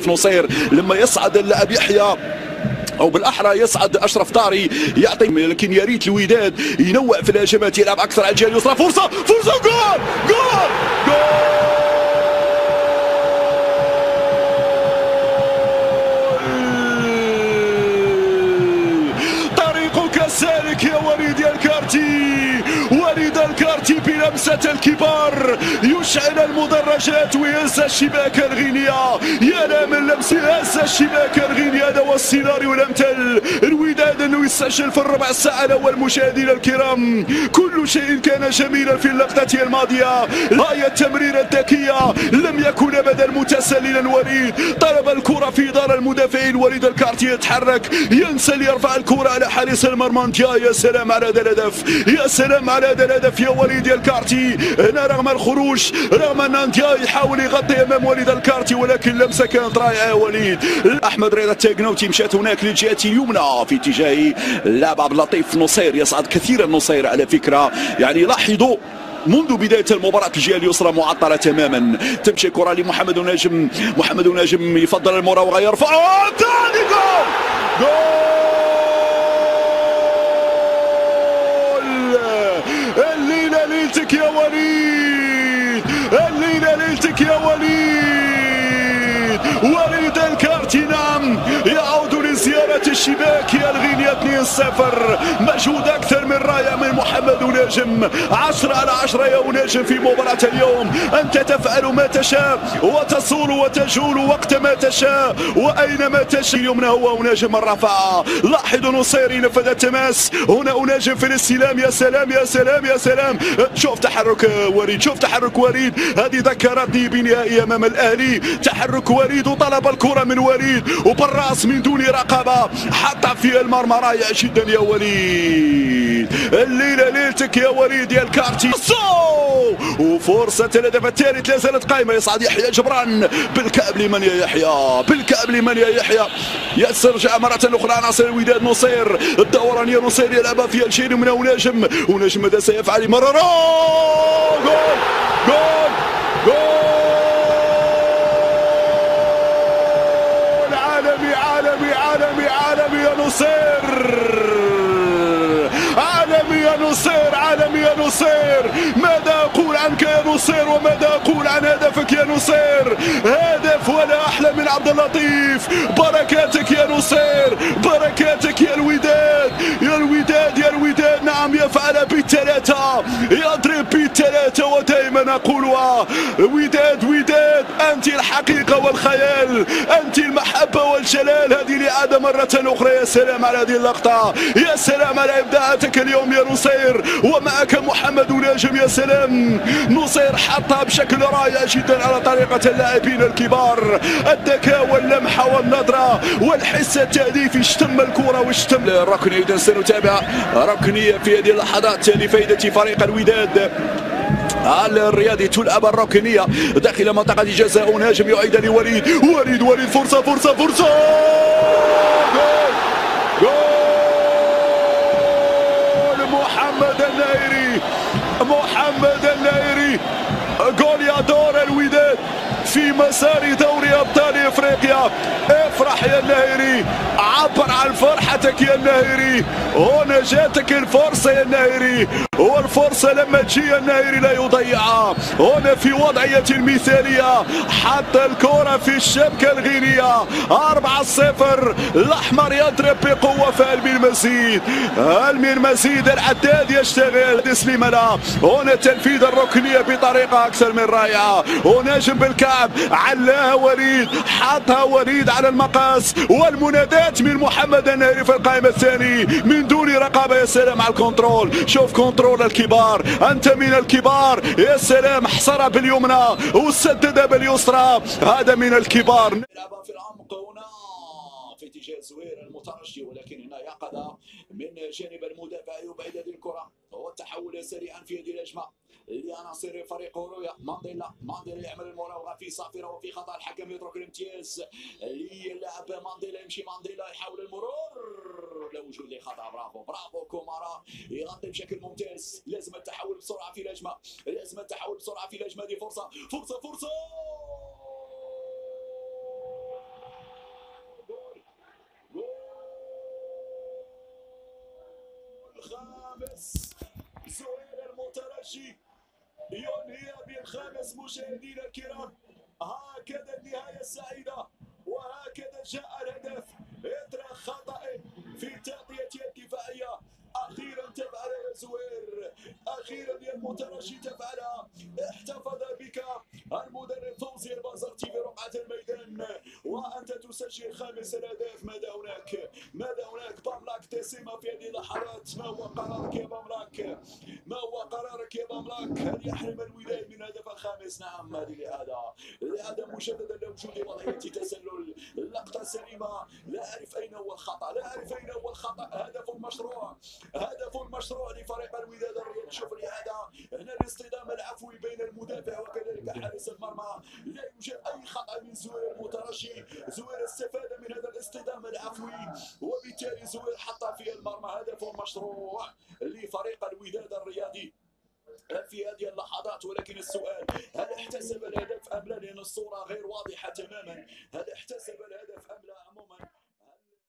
نصير لما يصعد اللاعب يحيى او بالاحرى يصعد اشرف طاري يعطي، لكن يا ريت الوداد ينوع في الهجمات، يلعب اكثر على الجهه اليسرى. فرصه جول جول جول. طريقك سالك يا وليد الكارتي. وليد الكارتي بلمسة الكبار يشعل المدرجات وينسى الشباك الغينية. يا من لمسه ينسى الشباك الغينية. هذا هو السيناريو الامثل. الوداد انه يسجل في الربع ساعة الاول. مشاهدينا الكرام، كل شيء كان جميلا في اللقطة الماضية. هاي التمريرة الذكية، لم يكن ابدا متسللا. وليد طلب الكرة في دار المدافعين. وليد الكارتي يتحرك، ينسى ليرفع الكرة على حارس المرمى. يا سلام على هذا الهدف، يا سلام على هذا الهدف يا وليد الكارتي. هنا رغم الخروج، رغم ان انديا يحاول يغطي امام وليد الكارتي، ولكن لمسه كانت رائعه يا وليد. احمد رضا التاكنوتي مشات هناك للجهه اليمنى في اتجاه اللاعب عبد اللطيف نصير. يصعد كثيرا نصير على فكره، يعني لاحظوا منذ بداية المباراة الجهة اليسرى معطلة تماما. تمشي كرة لمحمد ناجم. محمد ناجم يفضل المراوغة، يرفع ثاني جول جول. الليلة ليلتك يا وليد، الليلة ليلتك يا وليد. وليد الكارتي نعم يعود لزيارة الشباك يا الغينيا 2-0. مجهود أكثر من رائع من محمد ناجم. 10 على 10 يا ناجم في مباراة اليوم. أنت تفعل ما تشاء وتصول وتجول وقت ما تشاء وأينما تشاء. اليمنى هو ناجم الرفع. لاحظوا نصير ينفذ التماس. هنا ناجم في الاستلام. يا سلام يا سلام يا سلام. شوف تحرك وليد، شوف تحرك وليد. هذه ذكرتني بنهائي أمام الأهلي. تحرك وليد وطلب الكرة من وليد وبالراس من دون رقابة حتى في المرمى. رائع جدا يا وليد. الليلة ليلتك يا وليد يا الكارتي. وفرصة الهدف الثالث لا زالت قائمة. يصعد يحيى جبران بالكعب لمن يا يحيى، بالكعب لمن يا يحيى. يسترجع مرة أخرى عناصر الوداد. نصير الدوران يا نصير يلعبها في الجيل من وناجم. وناجم ماذا سيفعل؟ مرة جول جول جول. عالمي عالمي عالمي عالمي يا نصير، عالمي يا نصير، عالمي يا نصير. ماذا أقول عنك يا نصير وماذا أقول عن هدفك يا نصير؟ هدف ولا أحلى من عبد اللطيف. بركاتك يا نصير، بركاتك يا الوداد، يا الوداد يا الوداد. نعم يفعل بالثلاثة، يضرب بالثلاثة. ودائما أقولها وداد وداد، أنت الحقيقة والخيال، أنت المحبة والجلال. هذه الإعادة مرة أخرى. يا سلام على هذه اللقطة، يا سلام على إبداعاتك اليوم يا نصير. ومعك محمد ناجم. يا سلام، نصير حطها بشكل رائع جدا على طريقة اللاعبين الكبار. الذكاء واللمحة والنظرة والحس التهديفي. اشتم الكرة واشتم الركنية. إذا سنتابع ركنية في هذه اللحظات لفائدة فريق الوداد. الرياضي تلعب الركنية داخل منطقة الجزاء. ناجم يعيد لوليد. وليد وليد فرصة فرصة فرصة. جول جول. محمد النايري، محمد النايري. جول يدور الوداد في مسار دوري ابطال افريقيا. افرح يا الناهري، عبر عن فرحتك يا الناهري. هنا جاتك الفرصه يا الناهري، والفرصه لما تجي الناهري لا يضيعها. هنا في وضعيه المثاليه حط الكره في الشبكه الغينيه. 4-0. الاحمر يضرب بقوه. فهل من مزيد؟ هل من مزيد؟ العداد يشتغل. تسليم له. هنا تنفيذ الركنيه بطريقه اكثر من رائعه. وناجم بالكعب علاها وليد، حطها وليد على المقاس. والمنادات من محمد الناهري في القائمة الثاني من دون رقابة. يا سلام على الكنترول. شوف كنترول الكبار، أنت من الكبار. يا سلام، حصرها باليمنى وسددها باليسرى. هذا من الكبار. يلعبها في العمق هنا في اتجاه زوير المترجي، ولكن هنا يقظة من جانب المدافع يبعد هذه الكرة. والتحول سريعا في هذه الهجمة لعناصر فريق رويا. مانديلا يعمل المراوغه في صافره وفي خطا. الحكم يترك الامتياز للاعب مانديلا. يمشي مانديلا يحاول المرور، لا وجود لخطا. برافو كومارا، يغطي بشكل ممتاز. لازم التحول بسرعه في الهجمه، لازم التحول بسرعه في الهجمه. دي فرصه فرصه فرصه. الخامس. زهير المترجي ينهي بالخامس. مشاهدينا الكرام، هكذا النهاية السعيدة، وهكذا جاء الهدف إثر خطأ في التغطية الدفاعية. أخيرا تفعل يا زهير، أخيرا يا المترجي تفعلها. احتفظ بك المدرب فوزي البازرتي في رقعة الميدان وأنت تسجل خامس الأهداف. ماذا هناك؟ ماذا هناك؟ باملاك تسمى في هذه اللحظات. ما هو قرارك يا باملاك؟ ما هو قرارك يا باملاك؟ هل يحرم الوداد من الهدف الخامس؟ نعم، هذه لهذا مجددا لوجود وضعية تسلل. اللقطة سليمة، لا أعرف أين هو الخطأ، لا أعرف أين هو الخطأ. هدف مشروع، هدف مشروع لفريق الوداد الرياضي. شوف لهذا هنا الاصطدام العفوي بين المدافع وكذلك حارس المرمى. لا يوجد أي خطأ من زهير المترجي. زهير استفاد من هذا الاصطدام العفوي وبالتالي زهير حط في المرمى. هدف مشروع لفريق الوداد الرياضي في هذه اللحظات. ولكن السؤال، هل احتسب الهدف أم لا؟ لأن الصورة غير واضحة تماما. هل احتسب الهدف أم لا؟